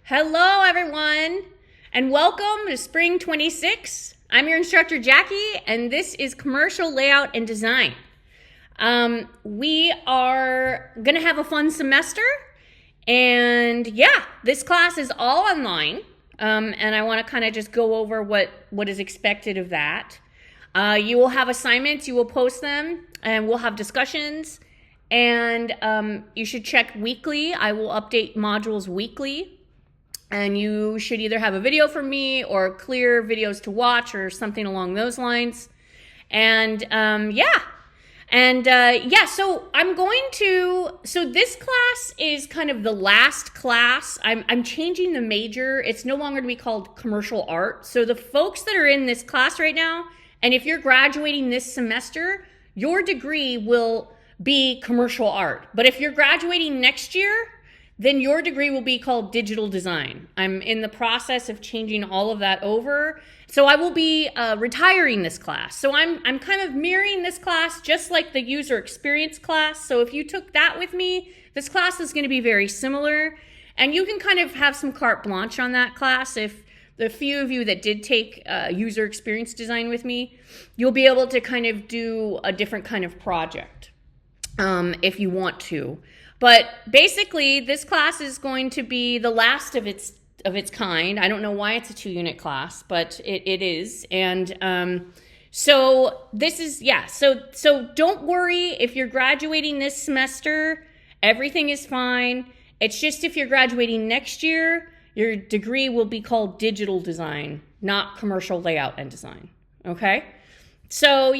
Hello, everyone, and welcome to Spring 26. I'm your instructor, Jackie, and this is Commercial Layout and Design. We are going to have a fun semester, and this class is all online, and I want to kind of just go over what is expected of that. You will have assignments, you will post them, and we'll have discussions, and you should check weekly. I will update modules weekly. And you should either have a video from me or clear videos to watch or something along those lines. And so this class is kind of the last class. I'm changing the major. It's no longer to be called commercial art. So the folks that are in this class right now, and if you're graduating this semester, your degree will be commercial art. But if you're graduating next year, then your degree will be called digital design. I'm in the process of changing all of that over. So I will be retiring this class. So I'm kind of mirroring this class just like the user experience class. So if you took that with me, this class is going to be very similar. And you can kind of have some carte blanche on that class. If the few of you that did take user experience design with me, you'll be able to kind of do a different kind of project if you want to. But basically, this class is going to be the last of its kind. I don't know why it's a 2-unit class, but it is. And so this is, So don't worry if you're graduating this semester, everything is fine. It's just if you're graduating next year, your degree will be called digital design, not commercial layout and design. Okay? So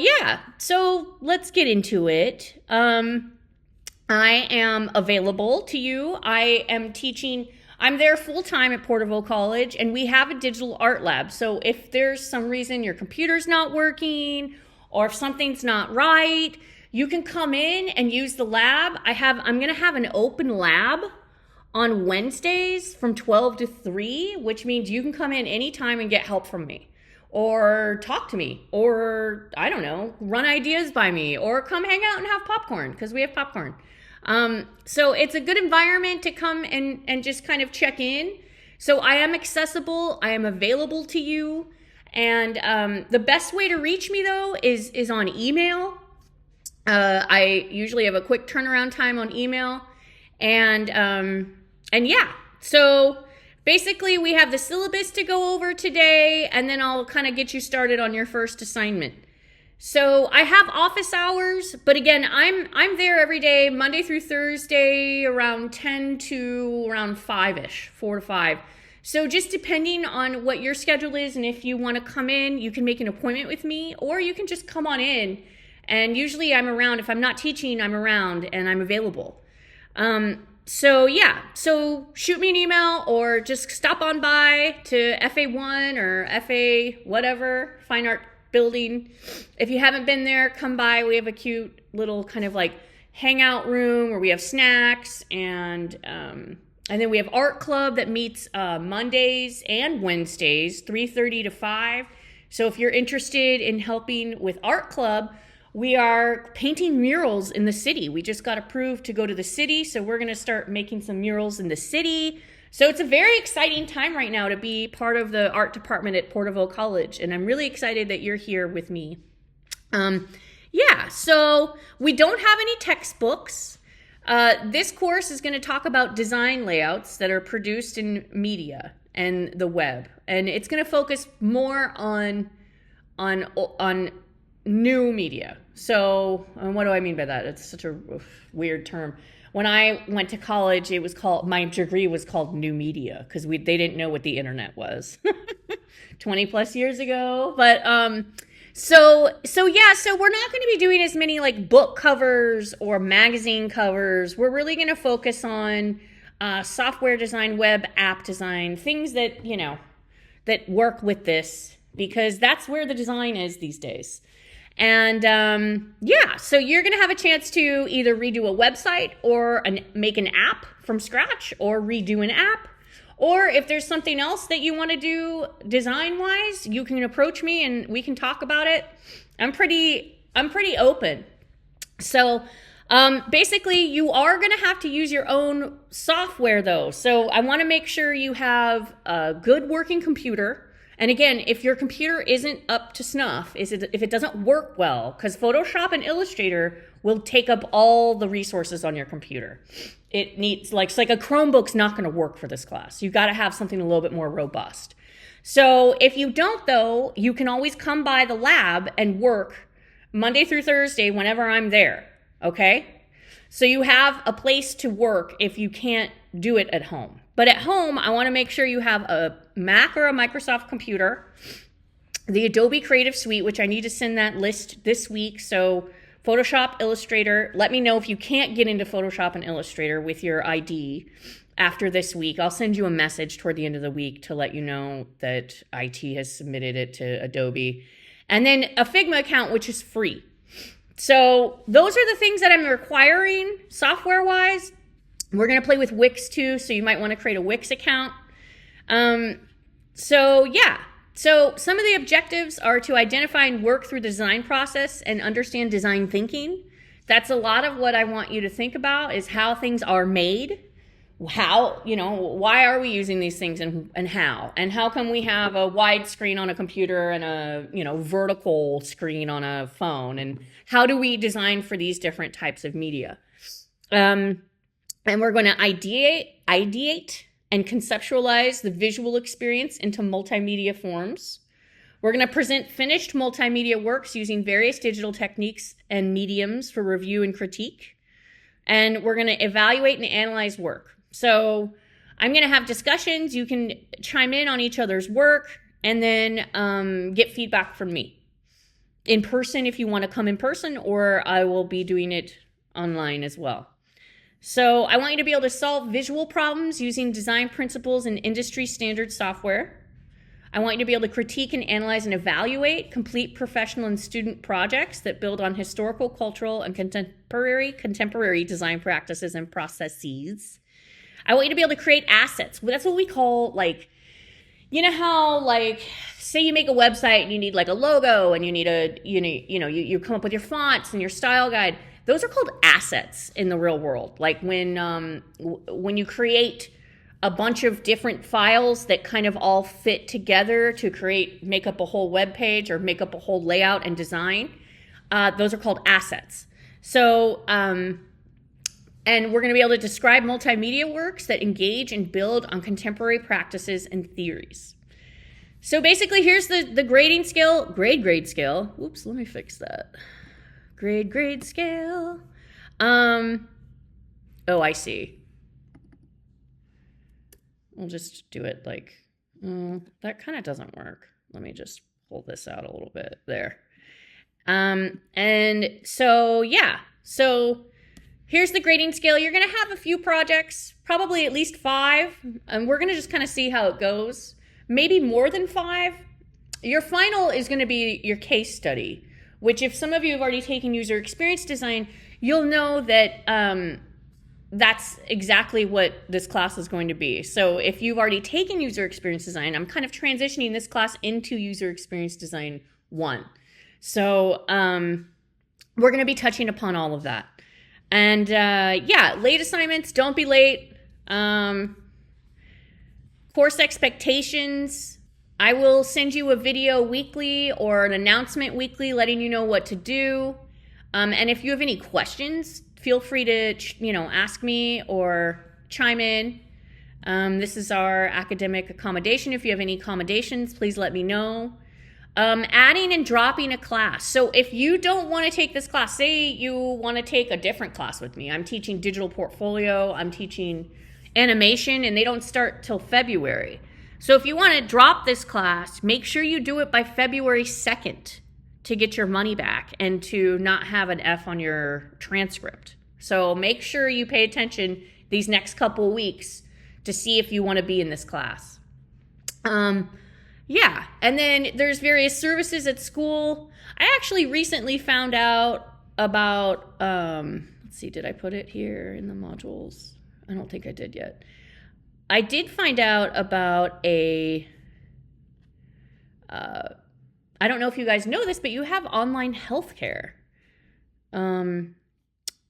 let's get into it. I am available to you. I am teaching. I'm there full-time at Porterville College, and we have a digital art lab. So if there's some reason your computer's not working or if something's not right, you can come in and use the lab. I'm going to have an open lab on Wednesdays from 12 to 3, which means you can come in anytime and get help from me or talk to me or, I don't know, run ideas by me or come hang out and have popcorn because we have popcorn. So it's a good environment to come and just kind of check in. So I am accessible. I am available to you. And the best way to reach me, though, is on email. I usually have a quick turnaround time on email. So basically we have the syllabus to go over today, and then I'll kind of get you started on your first assignment. So I have office hours, but again, I'm there every day, Monday through Thursday, around 10 to around 5-ish, 4 to 5. So just depending on what your schedule is, and if you want to come in, you can make an appointment with me, or you can just come on in. And usually I'm around. If I'm not teaching, I'm around and I'm available. So shoot me an email or just stop on by to FA1 or FA whatever, Fine Art Building. If you haven't been there, come by. We have a cute little kind of like hangout room where we have snacks, and then we have art club that meets Mondays and Wednesdays, 3:30 to 5. So if you're interested in helping with art club, we are painting murals in the city. We just got approved to go to the city, so we're going to start making some murals in the city. So it's a very exciting time right now to be part of the art department at Porterville College, and I'm really excited that you're here with me. So we don't have any textbooks. This course is going to talk about design layouts that are produced in media and the web, and it's going to focus more on new media. So what do I mean by that? It's such a weird term. When I went to college, my degree was called new media because they didn't know what the internet was 20 plus years ago. But so we're not going to be doing as many like book covers or magazine covers. We're really going to focus on software design, web app design, things that, that work with this, because that's where the design is these days. And so you're going to have a chance to either redo a website or make an app from scratch or redo an app. Or if there's something else that you want to do design-wise, you can approach me and we can talk about it. I'm pretty open. So Basically, you are going to have to use your own software though. So I want to make sure you have a good working computer. And again, if your computer isn't up to snuff, if it doesn't work well, because Photoshop and Illustrator will take up all the resources on your computer. It needs, like, it's like a Chromebook's not going to work for this class. You've got to have something a little bit more robust. So if you don't though, you can always come by the lab and work Monday through Thursday whenever I'm there. Okay? So you have a place to work if you can't do it at home. But at home, I want to make sure you have a Mac or a Microsoft computer, the Adobe Creative Suite, which I need to send that list this week. So Photoshop, Illustrator, let me know if you can't get into Photoshop and Illustrator with your ID after this week. I'll send you a message toward the end of the week to let you know that IT has submitted it to Adobe. And then a Figma account, which is free. So those are the things that I'm requiring software-wise. We're going to play with Wix too, so you might want to create a Wix account. So some of the objectives are to identify and work through the design process and understand design thinking. That's a lot of what I want you to think about, is how things are made. How, why are we using these things, and how come we have a wide screen on a computer and a, vertical screen on a phone, and how do we design for these different types of media? And we're going to ideate and conceptualize the visual experience into multimedia forms. We're going to present finished multimedia works using various digital techniques and mediums for review and critique. And we're going to evaluate and analyze work. So I'm going to have discussions. You can chime in on each other's work, and then get feedback from me in person if you want to come in person, or I will be doing it online as well. So I want you to be able to solve visual problems using design principles and industry standard software. I want you to be able to critique and analyze and evaluate complete professional and student projects that build on historical, cultural, and contemporary design practices and processes. I want you to be able to create assets. That's what we call, how, say you make a website and you need a logo, and you need you come up with your fonts and your style guide. Those are called assets in the real world. Like when you create a bunch of different files that kind of all fit together to make up a whole web page or make up a whole layout and design, those are called assets. So, and we're going to be able to describe multimedia works that engage and build on contemporary practices and theories. So basically, here's the grading scale, grade scale. Oops, let me fix that. Grade scale. Oh, I see. We'll just do it that kind of doesn't work. Let me just pull this out a little bit there. And so, so here's the grading scale. You're going to have a few projects, probably at least 5, and we're going to just kind of see how it goes. Maybe more than 5. Your final is going to be your case study, which, if some of you have already taken user experience design, you'll know that that's exactly what this class is going to be. So if you've already taken user experience design, I'm kind of transitioning this class into user experience design 1. So we're going to be touching upon all of that. And late assignments, don't be late. Course expectations. I will send you a video weekly or an announcement weekly letting you know what to do. And if you have any questions, feel free to ask me or chime in. This is our academic accommodation. If you have any accommodations, please let me know. Adding and dropping a class. So if you don't want to take this class, say you want to take a different class with me. I'm teaching digital portfolio, I'm teaching animation, and they don't start till February. So if you want to drop this class, make sure you do it by February 2nd to get your money back and to not have an F on your transcript. So make sure you pay attention these next couple weeks to see if you want to be in this class. And then there's various services at school. I actually recently found out about, let's see, did I put it here in the modules? I don't think I did yet. I did find out about I don't know if you guys know this, but you have online healthcare.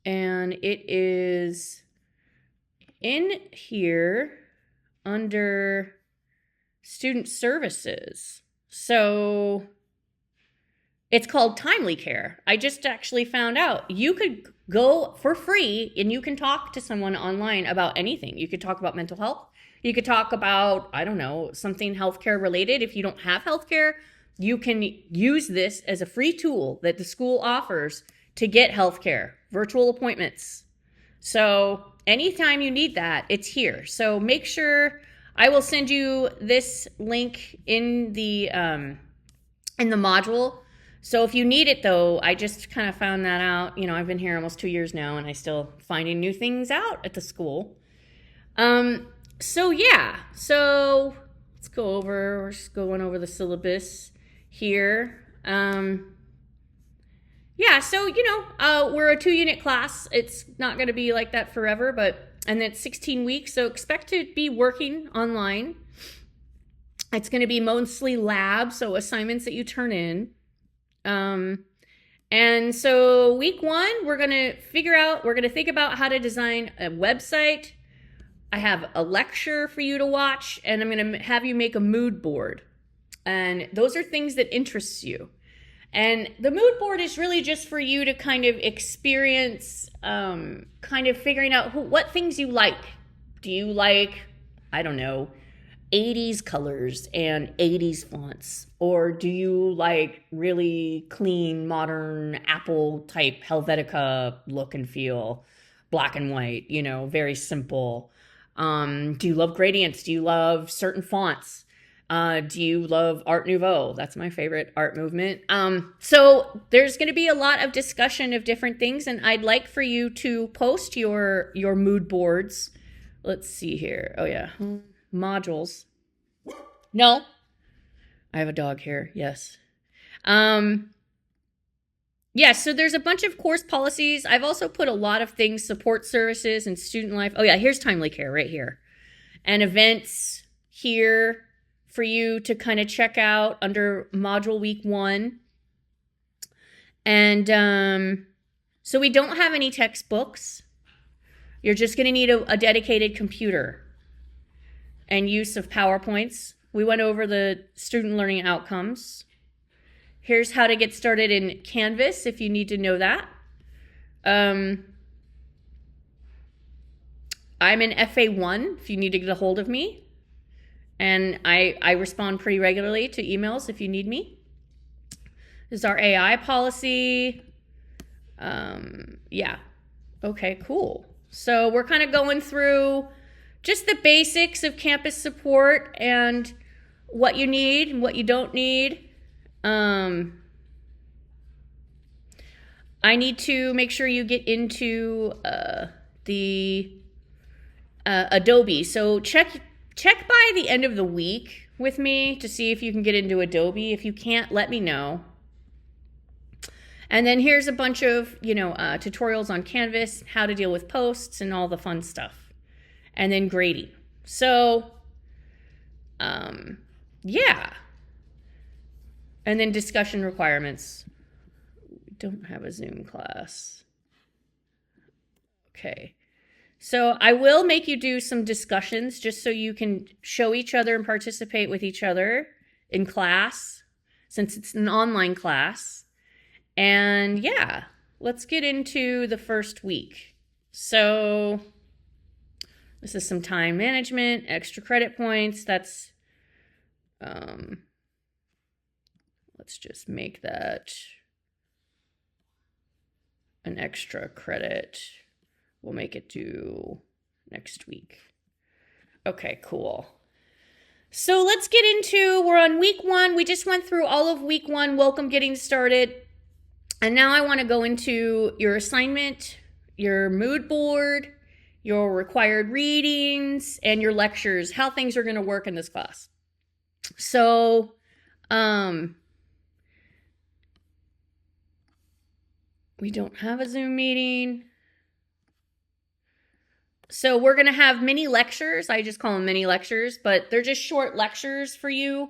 And it is in here under student services. So it's called Timely Care. I just actually found out you could go for free and you can talk to someone online about anything. You could talk about mental health. You could talk about, I don't know, something healthcare related. If you don't have healthcare, you can use this as a free tool that the school offers to get healthcare, virtual appointments. So anytime you need that, it's here. So make sure I will send you this link in the module. So if you need it though, I just kind of found that out. You know, I've been here almost 2 years now and I still finding new things out at the school. So yeah, so let's go over, we're just going over the syllabus here. Yeah, so, you know, we're a 2-unit class. It's not going to be like that forever, and it's 16 weeks, so expect to be working online. It's going to be mostly lab, so assignments that you turn in. And so week 1, we're going to think about how to design a website. I have a lecture for you to watch, and I'm going to have you make a mood board. And those are things that interest you. And the mood board is really just for you to kind of experience, kind of figuring out what things you like. Do you like, I don't know, 80s colors and 80s fonts? Or do you like really clean, modern, Apple type Helvetica look and feel, black and white, you know, very simple? Do you love gradients? Do you love certain fonts? Do you love Art Nouveau? That's my favorite art movement. So there's going to be a lot of discussion of different things, and I'd like for you to post your mood boards. Let's see here. Oh yeah, modules. No, I have a dog here. Yes. Yeah, so there's a bunch of course policies. I've also put a lot of things, support services and student life. Oh yeah, here's Timely Care right here. And events here for you to kind of check out under module week 1. And so we don't have any textbooks. You're just going to need a dedicated computer and use of PowerPoints. We went over the student learning outcomes. Here's how to get started in Canvas if you need to know that. I'm in FA1 if you need to get a hold of me. And I respond pretty regularly to emails if you need me. This is our AI policy. Yeah. Okay, cool. So we're kind of going through just the basics of campus support and what you need and what you don't need. I need to make sure you get into the Adobe. So check by the end of the week with me to see if you can get into Adobe. If you can't, let me know. And then here's a bunch of, tutorials on Canvas, how to deal with posts and all the fun stuff. And then grading. So, yeah. And then discussion requirements. We don't have a Zoom class. Okay. So I will make you do some discussions just so you can show each other and participate with each other in class, since it's an online class. And yeah, let's get into the first week. So this is some time management, extra credit points. That's, let's just make that an extra credit. We'll make it due next week. Okay, cool. So let's get into, we're on week 1. We just went through all of week 1, welcome getting started. And now I want to go into your assignment, your mood board, your required readings, and your lectures, how things are going to work in this class. So, we don't have a Zoom meeting. So we're going to have mini lectures. I just call them mini lectures, but they're just short lectures for you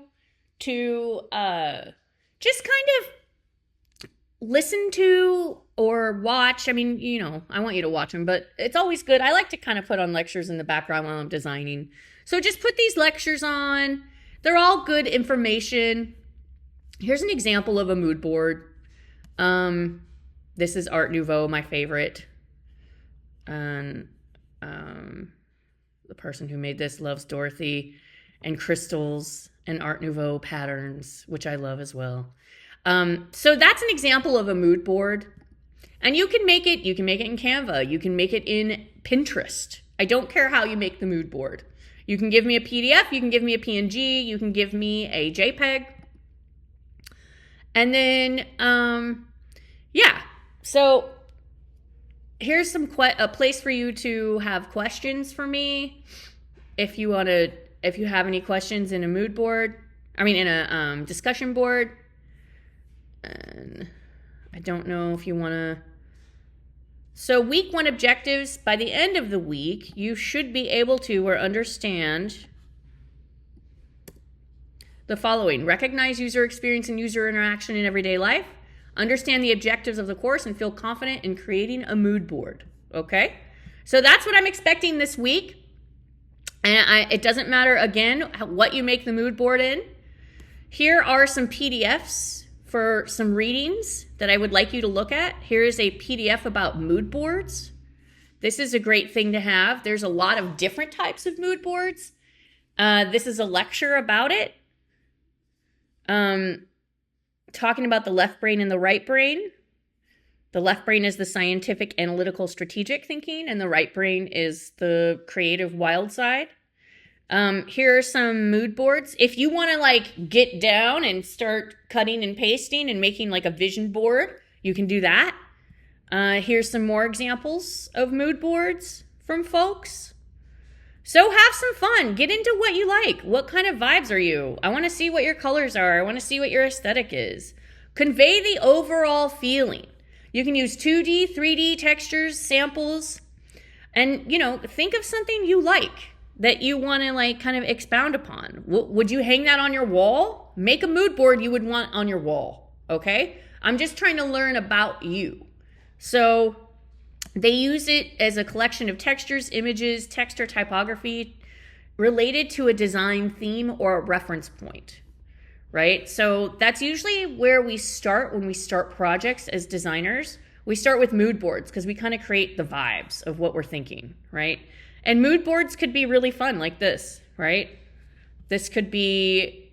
to just kind of listen to or watch. I mean, I want you to watch them, but it's always good. I like to kind of put on lectures in the background while I'm designing. So just put these lectures on. They're all good information. Here's an example of a mood board. This is Art Nouveau, my favorite. And the person who made this loves Dorothy and crystals and Art Nouveau patterns, which I love as well. So that's an example of a mood board. And you can make it in Canva. You can make it in Pinterest. I don't care how you make the mood board. You can give me a PDF, you can give me a PNG, you can give me a JPEG. And then, yeah. So here's a place for you to have questions for me. If you have any questions in a mood board, in a discussion board. And I don't know if you want to. So week 1 objectives, by the end of the week, you should be able to or understand the following. Recognize user experience and user interaction in everyday life. Understand the objectives of the course and feel confident in creating a mood board. Okay? So that's what I'm expecting this week. And it doesn't matter, again, what you make the mood board in. Here are some PDFs for some readings that I would like you to look at. Here is a PDF about mood boards. This is a great thing to have. There's a lot of different types of mood boards. This is a lecture about it. Talking about the left brain and the right brain. The left brain is the scientific, analytical, strategic thinking, and the right brain is the creative, wild side. Here are some mood boards. If you want to get down and start cutting and pasting and making a vision board, you can do that. Here's some more examples of mood boards from folks. So have some fun. Get into what you like. What kind of vibes are you? I want to see what your colors are. I want to see what your aesthetic is. Convey the overall feeling. You can use 2D, 3D textures, samples, and, think of something you like that you want to kind of expound upon. Would you hang that on your wall? Make a mood board you would want on your wall, okay? I'm just trying to learn about you. So they use it as a collection of textures, images, text, or typography related to a design theme or a reference point, right? So that's usually where we start when we start projects as designers. We start with mood boards because we kind of create the vibes of what we're thinking, right? And mood boards could be really fun like this, right? This could be,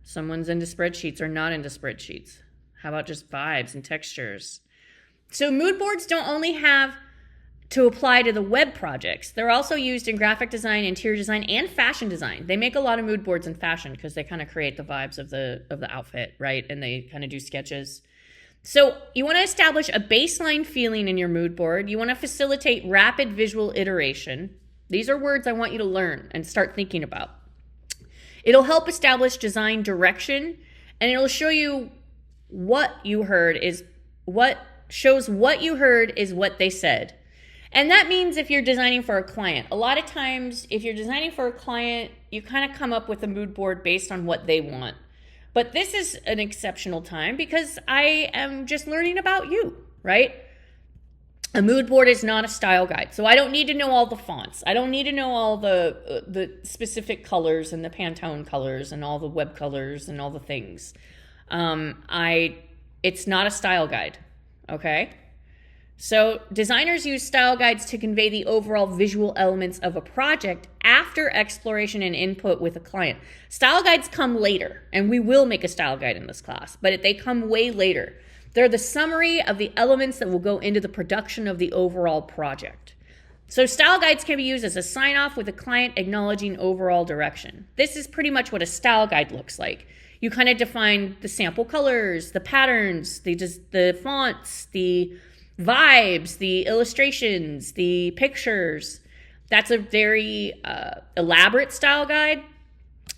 someone's into spreadsheets or not into spreadsheets. How about just vibes and textures? So mood boards don't only have to apply to the web projects. They're also used in graphic design, interior design, and fashion design. They make a lot of mood boards in fashion because they kind of create the vibes of the outfit, right? And they kind of do sketches. So you want to establish a baseline feeling in your mood board. You want to facilitate rapid visual iteration. These are words I want you to learn and start thinking about. It'll help establish design direction, and it'll show you what you heard is what they said. And that means if you're designing for a client, a lot of times if you're designing for a client, you kind of come up with a mood board based on what they want. But this is an exceptional time because I am just learning about you, right? A mood board is not a style guide. So I don't need to know all the fonts. I don't need to know all the specific colors and the Pantone colors and all the web colors and all the things. It's not a style guide, okay? So designers use style guides to convey the overall visual elements of a project after exploration and input with a client. Style guides come later, and we will make a style guide in this class, but they come way later. They're the summary of the elements that will go into the production of the overall project. So style guides can be used as a sign-off with a client acknowledging overall direction. This is pretty much what a style guide looks like. You kind of define the sample colors, the patterns, the fonts, the vibes, the illustrations, the pictures. That's a very elaborate style guide,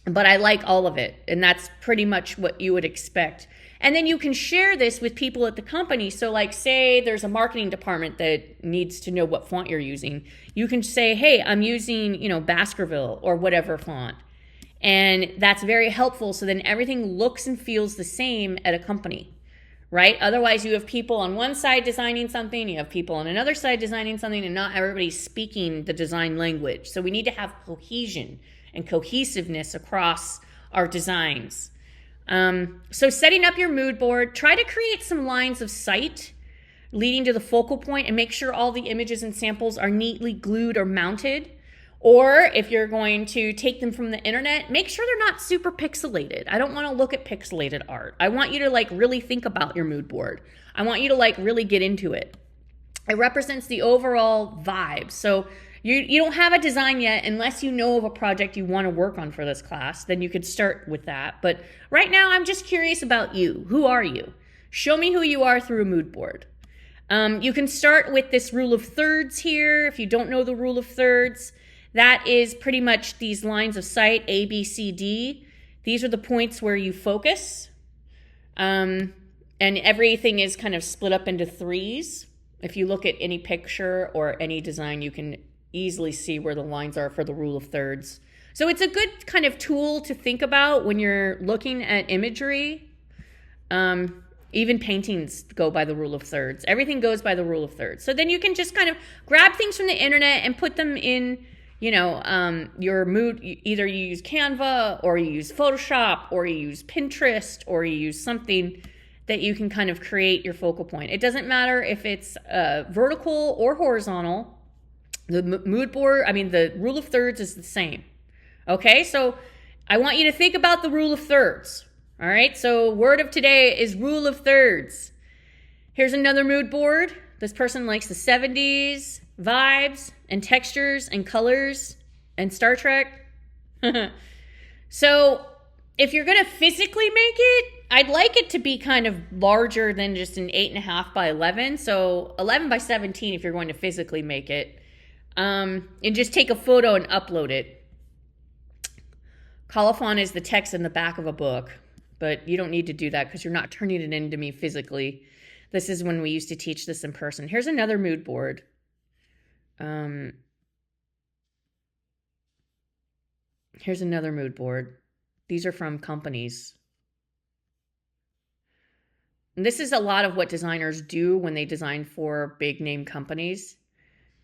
but I like all of it. And that's pretty much what you would expect. And then you can share this with people at the company. So say there's a marketing department that needs to know what font you're using. You can say, hey, I'm using, Baskerville or whatever font. And that's very helpful. So then everything looks and feels the same at a company, right? Otherwise, you have people on one side designing something, you have people on another side designing something, and not everybody's speaking the design language. So we need to have cohesion and cohesiveness across our designs. So setting up your mood board, try to create some lines of sight leading to the focal point and make sure all the images and samples are neatly glued or mounted. Or if you're going to take them from the internet, make sure they're not super pixelated. I don't want to look at pixelated art. I want you to like really think about your mood board. I want you to like really get into it. It represents the overall vibe. So you don't have a design yet unless you know of a project you want to work on for this class. Then you could start with that. But right now, I'm just curious about you. Who are you? Show me who you are through a mood board. You can start with this rule of thirds here. If you don't know the rule of thirds, that is pretty much these lines of sight, A, B, C, D. These are the points where you focus. And everything is kind of split up into threes. If you look at any picture or any design, you can easily see where the lines are for the rule of thirds. So it's a good kind of tool to think about when you're looking at imagery. Even paintings go by the rule of thirds. Everything goes by the rule of thirds. So then you can just kind of grab things from the internet and put them in, your mood. Either you use Canva or you use Photoshop or you use Pinterest or you use something that you can kind of create your focal point. It doesn't matter if it's vertical or horizontal. The mood board, the rule of thirds is the same. Okay, so I want you to think about the rule of thirds. All right, so word of today is rule of thirds. Here's another mood board. This person likes the 70s vibes and textures and colors and Star Trek. So if you're going to physically make it, I'd like it to be kind of larger than just an 8.5 by 11. So 11 by 17 if you're going to physically make it. And just take a photo and upload it. Colophon is the text in the back of a book. But you don't need to do that because you're not turning it into me physically. This is when we used to teach this in person. Here's another mood board. Here's another mood board. These are from companies. And this is a lot of what designers do when they design for big name companies.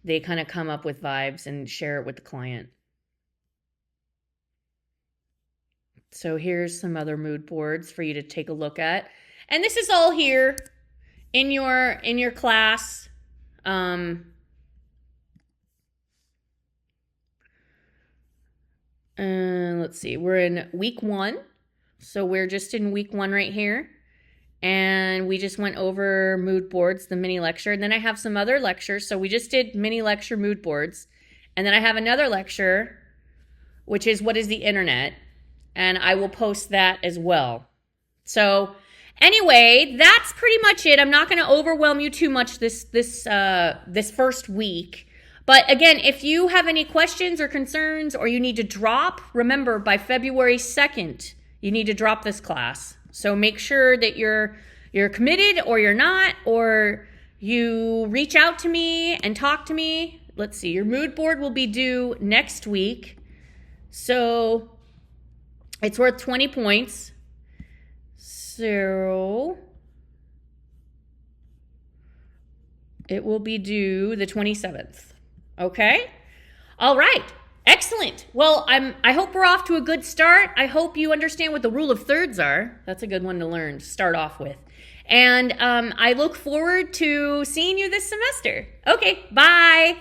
They kind of come up with vibes and share it with the client. So here's some other mood boards for you to take a look at. And this is all here in your class. Let's see, we're in week 1. So we're just in week 1 right here. And we just went over mood boards, the mini lecture. And then I have some other lectures. So we just did mini lecture mood boards. And then I have another lecture, which is what is the internet? And I will post that as well. So anyway, that's pretty much it. I'm not going to overwhelm you too much this first week. But again, if you have any questions or concerns or you need to drop, remember by February 2nd, you need to drop this class. So make sure that you're committed or you're not, or you reach out to me and talk to me. Let's see, your mood board will be due next week. So it's worth 20 points. So it will be due the 27th. Okay? All right. Excellent. Well, I hope we're off to a good start. I hope you understand what the rule of thirds are. That's a good one to learn, to start off with. And I look forward to seeing you this semester. Okay, bye.